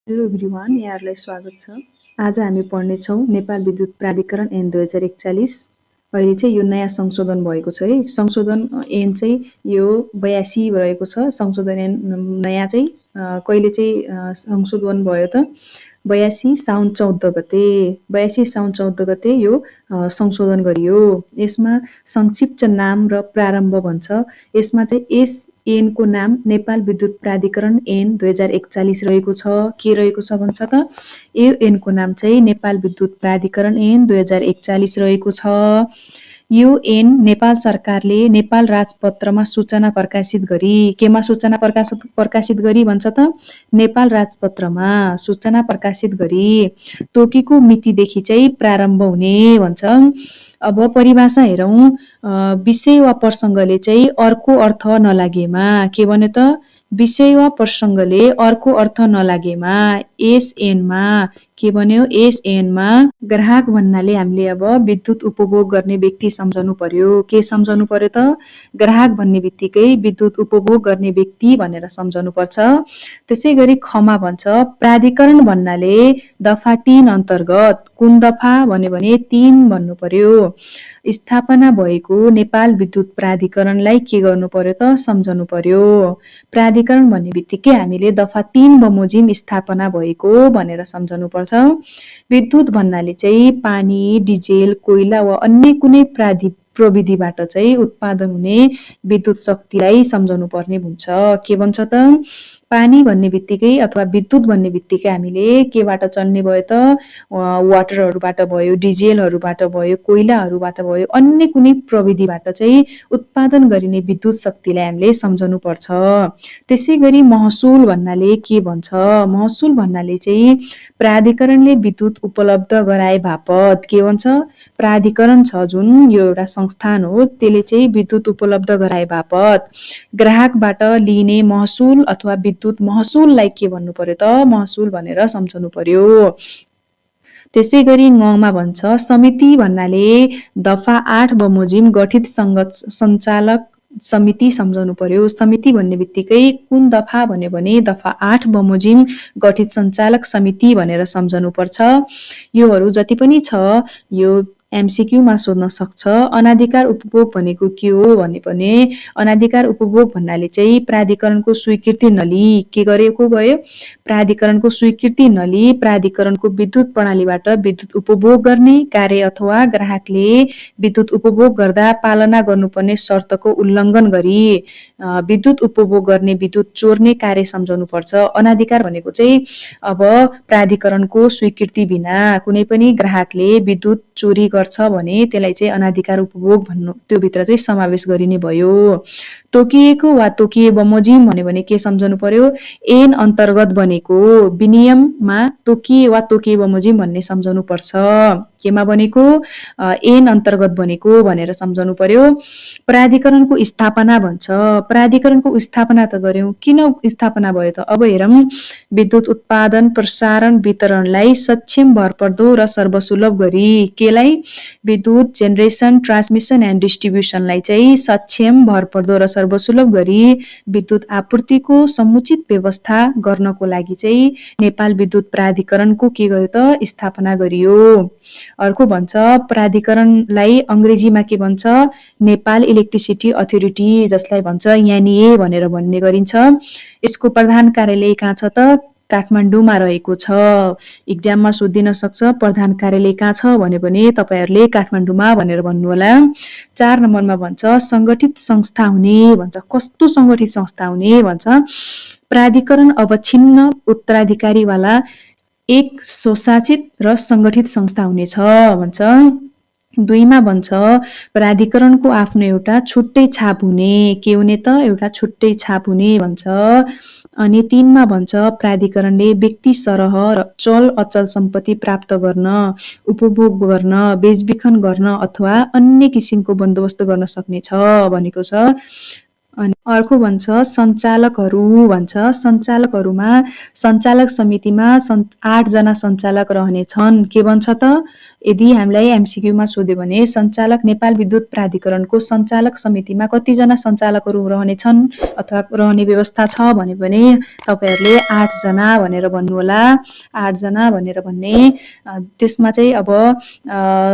Hello everyone, यहाँहरूलाई स्वागत छ। आज हामी पढ्नेछौँ नेपाल विद्युत प्राधिकरण ऐन 2041। अहिले चाहिँ यो नयाँ संशोधन भएको छ है। संशोधन ऐन चाहिँ यो 82 रहेको छ। संशोधन ऐन नयाँ चाहिँ कहिले चाहिँ संशोधन भयो त 82 साउन 14 गते 82 साउन 14 गते यो संशोधन गरियो। यसमा संक्षिप्त नाम र प्रारम्भ भन्छ। यसमा चाहिँ यस ऐनको नाम नेपाल विद्युत प्राधिकरण ऐन 2041 रहेको छ। के रहेको छ भन्छ त यो ऐनको नाम चाहिँ नेपाल विद्युत प्राधिकरण ऐन 2041 रहेको छ। यो ऐन नेपाल सरकारले नेपाल राजपत्रमा सूचना प्रकाशित गरी केमा सूचना प्रकाशित गरी भन्छ त नेपाल राजपत्रमा सूचना प्रकाशित गरी तोकेको मितिदेखि चाहिँ प्रारम्भ हुने भन्छ। अब परिभाषा हेरौँ। विषय वा प्रसङ्गले चाहिँ अर्को अर्थ नलागेमा के भन्यो त विषय वा प्रसङ्गले अर्को अर्थ नलागेमा यस ऐनमा के भन्यो यस ऐनमा ग्राहक भन्नाले हामीले अब विद्युत उपभोग गर्ने व्यक्ति सम्झनु पर्यो। के सम्झनु पर्यो त ग्राहक भन्ने बित्तिकै विद्युत उपभोग गर्ने व्यक्ति भनेर सम्झनु पर्छ। त्यसै गरी खमा भन्छ प्राधिकरण भन्नाले दफा 3 अन्तर्गत कुन दफा भन्यो भने 3 भन्नु पर्यो। स्थापना भएको नेपाल विद्युत प्राधिकरणलाई के गर्नु पर्यो त सम्झनु पर्यो। प्राधिकरण भन्ने बित्तिकै हामीले दफा 3 बमोजिम स्थापना भएको भनेर सम्झनु पर्छ। विद्युत भन्नाले चाहिँ पानी, डिजेल, कोइला वा अन्य कुनै प्रविधिबाट चाहिँ उत्पादन हुने विद्युत शक्तिलाई सम्झनु पर्ने हुन्छ। के भन्छ त पानी भन्ने बित्तिकै अथवा विद्युत भन्ने बित्तिकै हामीले केबाट चल्ने भयो त वाटरहरूबाट भयो, डिजेलहरूबाट भयो, कोइलाहरूबाट भयो, अन्य कुनै प्रविधिबाट चाहिँ उत्पादन गरिने विद्युत शक्तिलाई हामीले सम्झनु पर्छ। त्यसै गरी महसुल भन्नाले के भन्छ? महसुल भन्नाले चाहिँ प्राधिकरणले विद्युत उपलब्ध गराए बापत के भन्छ? प्राधिकरण छ जुन यो एउटा संस्थान हो, त्यसले चाहिँ विद्युत उपलब्ध गराए बापत ग्राहकबाट लिने महसुल अथवा विद्युत महसुललाई के भन्नु पर्यो त महसुल भनेर सम्झनु पर्यो। त्यसै गरी ङमा भन्छ समिति भन्नाले दफा 8 बमोजिम गठित सञ्चालक समिति सम्झनु पर्यो। समिति भन्ने बित्तिकै कुन दफा भन्यो भने दफा 8 बमोजिम गठित सञ्चालक समिति भनेर सम्झनु पर्छ। योहरू जति पनि छ यो एमसीक्यूमा सोध्न सक्छ। अनाधिकार उपभोग भनेको के हो भने अनाधिकार उपभोग भन्नाले चाहिँ प्राधिकरणको स्वीकृति नलिई के गरेको भयो? प्राधिकरणको स्वीकृति नलिई प्राधिकरणको विद्युत प्रणालीबाट विद्युत उपभोग गर्ने कार्य अथवा ग्राहकले विद्युत उपभोग गर्दा पालना गर्नुपर्ने शर्तको उल्लङ्घन गरी विद्युत उपभोग गर्ने विद्युत चोर्ने कार्य सम्झनु पर्छ। अनाधिकार भनेको चाहिँ अब प्राधिकरणको स्वीकृति बिना कुनै पनि ग्राहकले विद्युत चोरी गर्छ भने त्यसलाई चाहिँ अनाधिकार उपभोग भन्नु त्यो भित्र चाहिँ समावेश गरिने भयो। तोकिएको वा तोकिए बमोजिम भन्यो भने के सम्झनु पर्यो? ऐन अन्तर्गत बनेको विनियममा तोकिए वा तोकिए बमोजिम भन्ने सम्झनु पर्छ। केमा बनेको? ऐन अन्तर्गत बनेको भनेर सम्झनु पर्यो। प्राधिकरणको स्थापना भन्छ। प्राधिकरणको स्थापना त गर्यौं, किन स्थापना भयो त? अब हेरौँ। विद्युत उत्पादन, प्रसारण, वितरणलाई सक्षम, भरपर्दो र सर्वसुलभ गरी केलाई विद्युत जेनरेसन, ट्रान्समिसन एन्ड डिस्ट्रिब्युसनलाई चाहिँ सक्षम, भरपर्दो र सर्वसुलभ गरी विद्युत आपूर्तिको समुचित व्यवस्था गर्नको लागि चाहिँ नेपाल विद्युत प्राधिकरणको के गर्यो त स्थापना गरियो। अर्को भन्छ प्राधिकरणलाई अंग्रेजीमा के भन्छ? नेपाल इलेक्ट्रिसिटी अथोरिटी जसलाई भन्छ यानिए भनेर भन्ने गरिन्छ। यसको प्रधान कार्यालय कहाँ छ त? काठमाडौँमा रहेको छ। इक्जाममा सोधिन सक्छ प्रधान कार्यालय कहाँ छ भन्यो भने तपाईहरुले काठमाडौँमा भनेर भन्नु होला। 4 नम्बरमा भन्छ संगठित संस्था हुने भन्छ। कस्तो संगठित संस्था हुने भन्छ? प्राधिकरण अवच्छिन्न उत्तराधिकारी वाला एक स्वशासित र संगठित संस्था हुनेछ भन्छ। 2 मा भन्छ प्राधिकरणको आफ्नो एउटा छुट्टै छाप हुने। के हुने त? एउटा छुट्टै छाप हुने भन्छ। अनि 3 मा भन्छ प्राधिकरणले व्यक्ति सरह र चल अचल सम्पत्ति प्राप्त गर्न, उपभोग गर्न, बेचबिखन गर्न अथवा अन्य किसिमको बन्दोबस्त गर्न सक्ने छ भनेको छ। अनि अर्को भन्छ सञ्चालकहरू भन्छ। सञ्चालकहरूमा सञ्चालक समितिमा 8 जना सञ्चालक रहनेछन्। के भन्छ त? यदि हामीलाई एमसिक्यूमा सोध्यो भने सञ्चालक नेपाल विद्युत प्राधिकरणको सञ्चालक समितिमा कतिजना सञ्चालकहरू रहनेछन् अथवा रहने व्यवस्था छ भने पनि तपाईहरुले 8 जना भनेर भन्नुहोला। 8 जना भनेर भन्ने। त्यसमा चाहिँ अब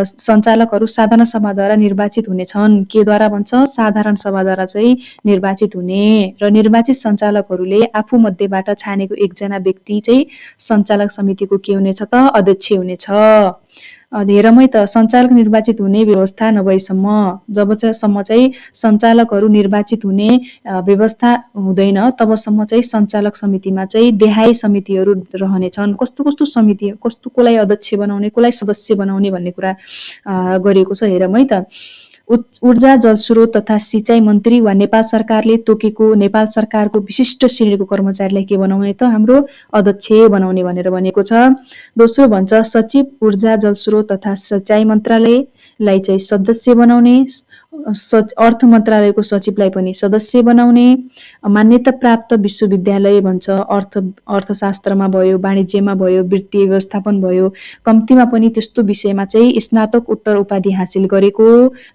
सञ्चालकहरू साधारण सभाद्वारा निर्वाचित हुनेछन्। केद्वारा भन्छ? साधारण सभाद्वारा चाहिँ निर्वाचित हुने र निर्वाचित सञ्चालकहरूले आफू मध्येबाट छानेको एकजना व्यक्ति चाहिँ सञ्चालक समितिको के हुनेछ त? अध्यक्ष हुनेछ। हेरमै त सञ्चालक निर्वाचित हुने व्यवस्था नभएसम्म जबसम्म चाहिँ सञ्चालकहरू निर्वाचित हुने व्यवस्था हुँदैन तबसम्म चाहिँ सञ्चालक समितिमा चाहिँ देहाय समितिहरू रहनेछन्। कस्तो कस्तो समिति, कसलाई अध्यक्ष बनाउने, कसलाई सदस्य बनाउने भन्ने कुरा गरिएको छ। हेरमै त ऊर्जा जलस्रोत तथा सिँचाइ मन्त्री वा नेपाल सरकारले तोकेको नेपाल सरकारको विशिष्ट श्रेणीको कर्मचारीलाई के बनाउने त? हाम्रो अध्यक्ष बनाउने भनेर भनेको छ। दोस्रो भन्छ सचिव ऊर्जा जलस्रोत तथा सिँचाइ मन्त्रालयलाई चाहिँ सदस्य बनाउने, अर्थ मन्त्रालयको सचिवलाई पनि सदस्य बनाउने, मान्यता प्राप्त विश्वविद्यालय भन्छ अर्थशास्त्रमा भयो, वाणिज्यमा भयो, वित्तीय व्यवस्थापन भयो, कम्तीमा पनि त्यस्तो विषयमा चाहिँ स्नातक उत्तर उपाधि हासिल गरेको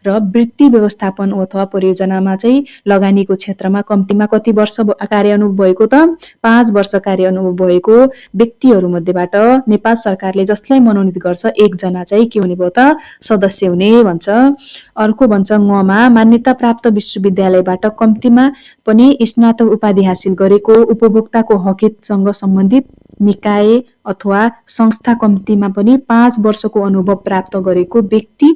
र वृत्ति व्यवस्थापन अथवा परियोजनामा चाहिँ लगानीको क्षेत्रमा कम्तीमा कति वर्ष कार्य अनुभव भएको त? 5 वर्ष कार्य अनुभव भएको व्यक्तिहरू मध्येबाट नेपाल सरकारले जसलाई मनोनित गर्छ एकजना चाहिँ के हुने भयो त? सदस्य हुने भन्छ। अर्को भन्छ ङमा मान्यता प्राप्त विश्वविद्यालयबाट कम्तीमा पनि स्नातक उपाधि हासिल गरेको उपभोक्ताको हकहितसँग सम्बन्धित निकाय अथवा संस्था कम्तीमा पनि 5 वर्षको अनुभव प्राप्त गरेको व्यक्ति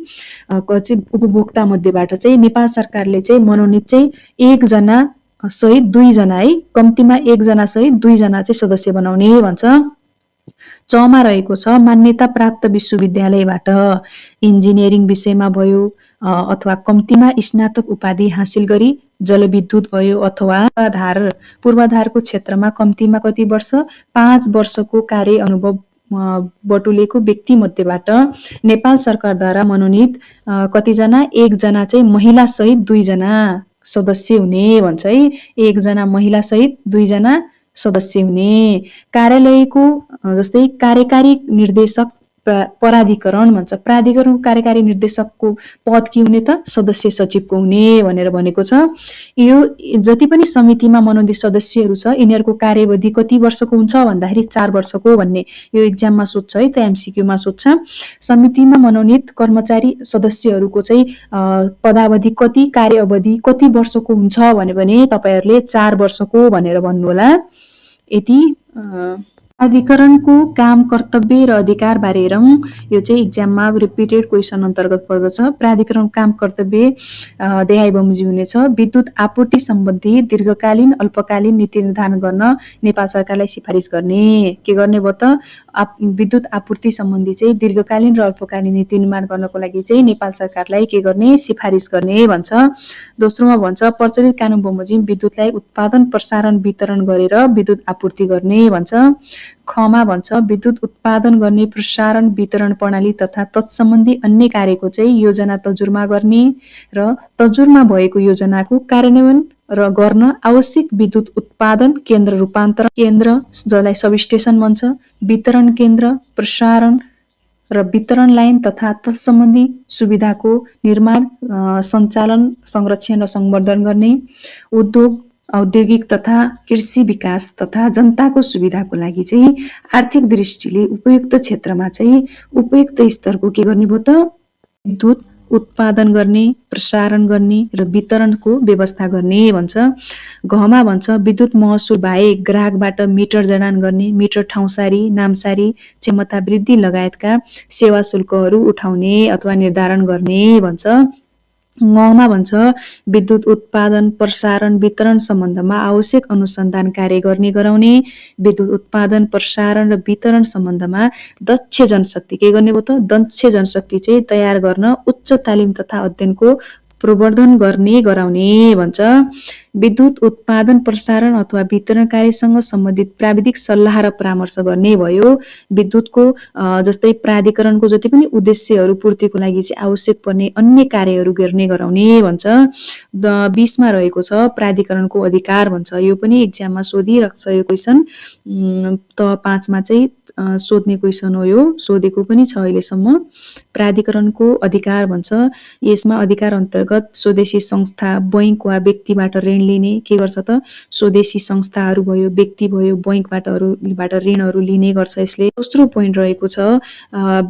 उपभोक्ता मध्येबाट चाहिँ नेपाल सरकारले चाहिँ मनोनित चाहिँ 1 जना सहित 2 जना है, कम्तीमा 1 जना सहित 2 जना चाहिँ सदस्य बनाउने भन्छ। चमा रहेको छ मान्यता प्राप्त विश्वविद्यालयबाट इन्जिनियरिङ विषयमा भयो अथवा कम्तीमा स्नातक उपाधि हासिल गरी जलविद्युत भयो अथवा पूर्वाधारको क्षेत्रमा कम्तीमा कति वर्ष? 5 वर्षको कार्य अनुभव बटुलेको व्यक्ति मध्येबाट नेपाल सरकारद्वारा मनोनित कतिजना? 1 जना चाहिँ महिला सहित 2 जना सदस्य हुने भन्छ है। 1 जना महिला सहित 2 जना सदस्य हुने। कार्यालयको जस्तै कार्यकारी निर्देशक प्राधिकरण भन्छ। प्राधिकरणको कार्यकारी निर्देशकको पद के हुने त? सदस्य सचिवको हुने भनेर भनेको छ। यो जति पनि समितिमा मनोनित सदस्यहरू छ यिनीहरूको कार्यवधि कति वर्षको हुन्छ भन्दाखेरि 4 वर्षको भन्ने यो एक्जाममा सोध्छ है त, एमसिक्यूमा सोध्छ। समितिमा मनोनित कर्मचारी सदस्यहरूको चाहिँ पदावधि कति, कार्य अवधि कति वर्षको हुन्छ भने तपाईहरुले 4 वर्षको भनेर भन्नुहोला। यति प्राधिकरणको काम, कर्तव्य र अधिकार बारे हेरौँ। यो चाहिँ एक्जाममा रिपिटेड क्वेसन अन्तर्गत पर्दछ। प्राधिकरण काम, कर्तव्य देहाय बमोजिम हुनेछ। विद्युत आपूर्ति सम्बन्धी दीर्घकालीन अल्पकालीन नीति निर्धारण गर्न नेपाल सरकारलाई सिफारिस गर्ने। के गर्ने भयो त? विद्युत आपूर्ति सम्बन्धी चाहिँ दीर्घकालीन र अल्पकालीन नीति निर्माण गर्नको लागि चाहिँ नेपाल सरकारलाई के गर्ने? सिफारिस गर्ने भन्छ। दोस्रोमा भन्छ प्रचलित कानुन बमोजिम विद्युतलाई उत्पादन, प्रसारण, वितरण गरेर विद्युत आपूर्ति गर्ने भन्छ। खमा भन्छ विद्युत उत्पादन गर्ने, प्रसारण, वितरण प्रणाली तथा तत्सम्बन्धी अन्य कार्यको चाहिँ योजना तजुर्मा गर्ने र तजुर्मा भएको योजनाको कार्यान्वयन र गर्न आवश्यक विद्युत उत्पादन केन्द्र, रूपान्तरण केन्द्र जसलाई सबस्टेसन भन्छ, वितरण केन्द्र, प्रसारण र वितरण लाइन तथा तत्सम्बन्धी सुविधाको निर्माण, सञ्चालन, संरक्षण र संवर्धन गर्ने, औद्योगिक तथा कृषि विकास तथा जनताको सुविधाको लागि चाहिँ आर्थिक दृष्टिले उपयुक्त क्षेत्रमा चाहिँ उपयुक्त स्तरको के गर्ने भयो त? विद्युत उत्पादन गर्ने, प्रसारण गर्ने र वितरणको व्यवस्था गर्ने भन्छ। घमा भन्छ विद्युत महसुल बाहेक ग्राहकबाट मिटर जडान गर्ने, मिटर ठाउँसारी, नामसारी, क्षमता वृद्धि लगायतका सेवा शुल्कहरू उठाउने अथवा निर्धारण गर्ने भन्छ। ङमा भन्छ विद्युत उत्पादन, प्रसारण, वितरण सम्बन्धमा आवश्यक अनुसन्धान कार्य गर्ने गराउने, विद्युत उत्पादन, प्रसारण र वितरण सम्बन्धमा दक्ष जनशक्ति के गर्ने भयो त? दक्ष जनशक्ति चाहिँ तयार गर्न उच्च तालिम तथा अध्ययनको प्रवर्धन गर्ने गराउने भन्छ। विद्युत उत्पादन प्रसारण अथवा वितरण कार्यसँग सम्बन्धित प्राविधिक सल्लाह र परामर्श गर्ने भयो। विद्युतको जस्तै प्राधिकरणको जति पनि उद्देश्यहरू पूर्तिको लागि चाहिँ आवश्यक पर्ने अन्य कार्यहरू गराउने भन्छ। 20 मा रहेको छ प्राधिकरणको अधिकार भन्छ। यो पनि एक्जाममा सोधिरहेको छ यो क्वेसन। त 5 मा चाहिँ सोध्ने क्वेसन हो यो, सोधेको पनि छ अहिलेसम्म। प्राधिकरणको अधिकार भन्छ। यसमा अधिकार अन्तर्गत स्वदेशी संस्था, बैंक वा व्यक्तिबाट ऋण लिने के गर्छ त? स्वदेशी संस्थाहरू भयो, व्यक्ति भयो, बैंकबाट ऋणहरू लिने गर्छ यसले। दोस्रो पोइन्ट रहेको छ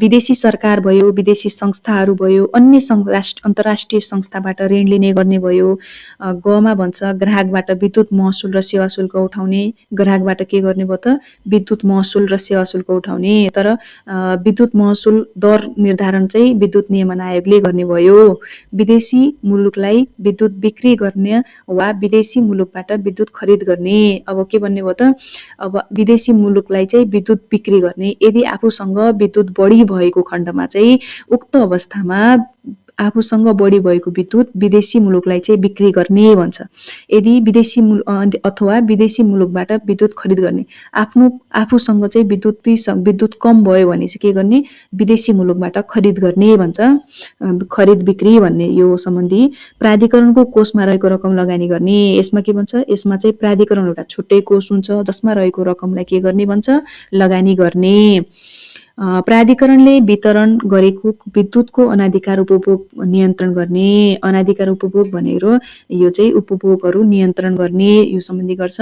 विदेशी सरकार भयो, विदेशी संस्थाहरू भयो, अन्य अन्तर्राष्ट्रिय संस्थाबाट ऋण लिने गर्ने भयो। ग मा भन्छ ग्राहकबाट विद्युत महसुल र सेवा शुल्क उठाउने। ग्राहकबाट के गर्ने भयो त? विद्युत महसुल र सेवा शुल्क उठाउने। तर विद्युत महसुल दर निर्धारण चाहिँ विद्युत नियमन आयोगले गर्ने भयो। विदेशी मुलुकलाई विद्युत बिक्री गर्ने वा विदेशी मुलुकबाट विद्युत खरिद गर्ने। अब के भन्ने भयो त? अब विदेशी मुलुकलाई चाहिँ विद्युत बिक्री गर्ने। यदि आफूसँग विद्युत बढी भएको खण्डमा चाहिँ उक्त अवस्थामा आफूसँग बढी भएको विद्युत विदेशी मुलुकलाई चाहिँ बिक्री गर्ने भन्छ। यदि अथवा विदेशी मुलुकबाट विद्युत खरिद गर्ने। आफूसँग चाहिँ विद्युत कम भयो भने चाहिँ के गर्ने? विदेशी मुलुकबाट खरिद गर्ने भन्छ। खरिद बिक्री भन्ने यो सम्बन्धी। प्राधिकरणको कोषमा रहेको रकम लगानी गर्ने। यसमा के भन्छ? यसमा चाहिँ प्राधिकरण एउटा छुट्टै कोष हुन्छ जसमा रहेको रकमलाई के गर्ने भन्छ? लगानी गर्ने। प्राधिकरणले वितरण गरेको विद्युतको अनाधिकार उपभोग नियन्त्रण गर्ने। अनाधिकार उपभोग भनेको यो चाहिँ उपभोगहरू नियन्त्रण गर्ने यो सम्बन्धी गर्छ।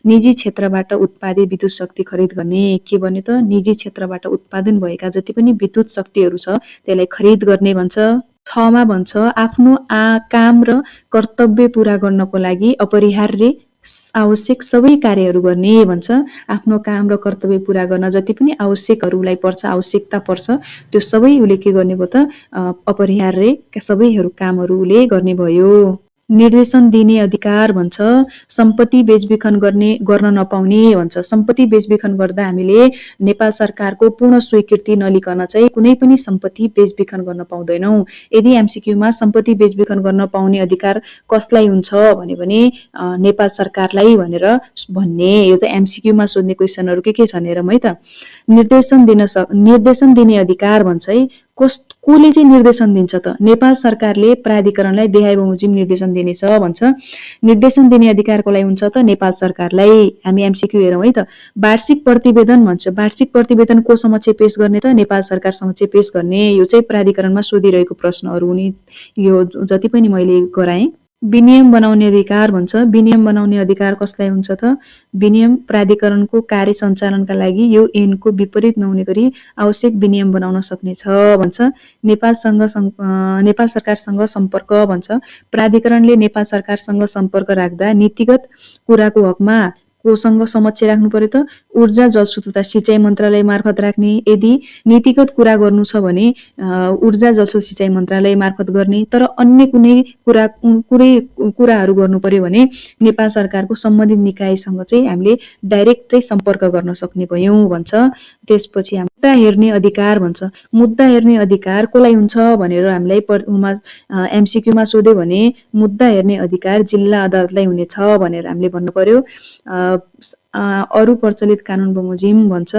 निजी क्षेत्रबाट उत्पादित विद्युत शक्ति खरिद गर्ने। के भन्ने त? निजी क्षेत्रबाट उत्पादन भएका जति पनि विद्युत शक्तिहरू छ त्यसलाई खरिद गर्ने भन्छ। 6 मा भन्छ आफ्नो काम र कर्तव्य पूरा गर्नको लागि अपरिहार्य आवश्यक सबै कार्यहरू गर्ने भन्छ। आफ्नो काम र कर्तव्य पूरा गर्न जति पनि आवश्यकहरूलाई पर्छ, आवश्यकता पर्छ, त्यो सबै उले के गर्ने भयो त? अपरिहार्य सबैहरू कामहरूले गर्ने भयो। निर्देशन दिने अधिकार भन्छ। सम्पत्ति बेचबिखन गर्न नपाउने भन्छ। सम्पत्ति बेचबिखन गर्दा हामीले नेपाल सरकारको पूर्ण स्वीकृति नलिकन चाहिँ कुनै पनि सम्पत्ति बेचबिखन गर्न पाउँदैनौँ। यदि एमसीक्यूमा सम्पत्ति बेचबिखन गर्न पाउने अधिकार कसलाई हुन्छ भने नेपाल सरकारलाई भनेर भन्ने। यो त एमसीक्यूमा सोध्ने क्वेसनहरू के छन् हेरौँ है त। निर्देशन दिने अधिकार भन्छ है। कोले चाहिँ निर्देशन दिन्छ त? नेपाल सरकारले प्राधिकरणलाई देहाय बमोजिम निर्देशन दिनेछ भन्छ। निर्देशन दिने अधिकार कसलाई हुन्छ त? नेपाल सरकारलाई। हामी एमसीक्यू हेरौँ है त। वार्षिक प्रतिवेदन भन्छ। वार्षिक प्रतिवेदन को समक्ष पेश गर्ने त? नेपाल सरकार समक्ष पेश गर्ने। यो चाहिँ प्राधिकरणमा सोधिरहेको प्रश्नहरू हुने यो जति पनि मैले गराएँ। विनियम बनाउने अधिकार भन्छ। विनियम बनाउने अधिकार कसलाई हुन्छ त? विनियम प्राधिकरणको कार्य सञ्चालनका लागि यो ऐनको विपरीत नहुने गरी आवश्यक विनियम बनाउन सक्नेछ भन्छ। नेपाल सरकारसँग सम्पर्क भन्छ। प्राधिकरणले नेपाल सरकारसँग सम्पर्क राख्दा नीतिगत कुराको हकमा कोसँग समक्ष राख्नु पर्यो त? ऊर्जा जलस्रोत तथा सिँचाइ मन्त्रालय मार्फत राख्ने। यदि नीतिगत कुरा गर्नु छ भने ऊर्जा जलस्रोत सिँचाइ मन्त्रालय मार्फत गर्ने। तर अन्य कुनै कुराहरू गर्नु पर्यो भने नेपाल सरकारको सम्बन्धित निकायसँग चाहिँ हामीले डाइरेक्ट चाहिँ सम्पर्क गर्न सक्ने भयौँ भन्छ। त्यसपछि मुद्दा हेर्ने अधिकार भन्छ। मुद्दा हेर्ने अधिकार कसलाई हुन्छ भनेर हामीलाई एमसीक्यूमा सोध्यो भने मुद्दा हेर्ने अधिकार जिल्ला अदालतलाई हुनेछ भनेर हामीले भन्नु पर्यो। अरु प्रचलित कानुन बमोजिम भन्छ।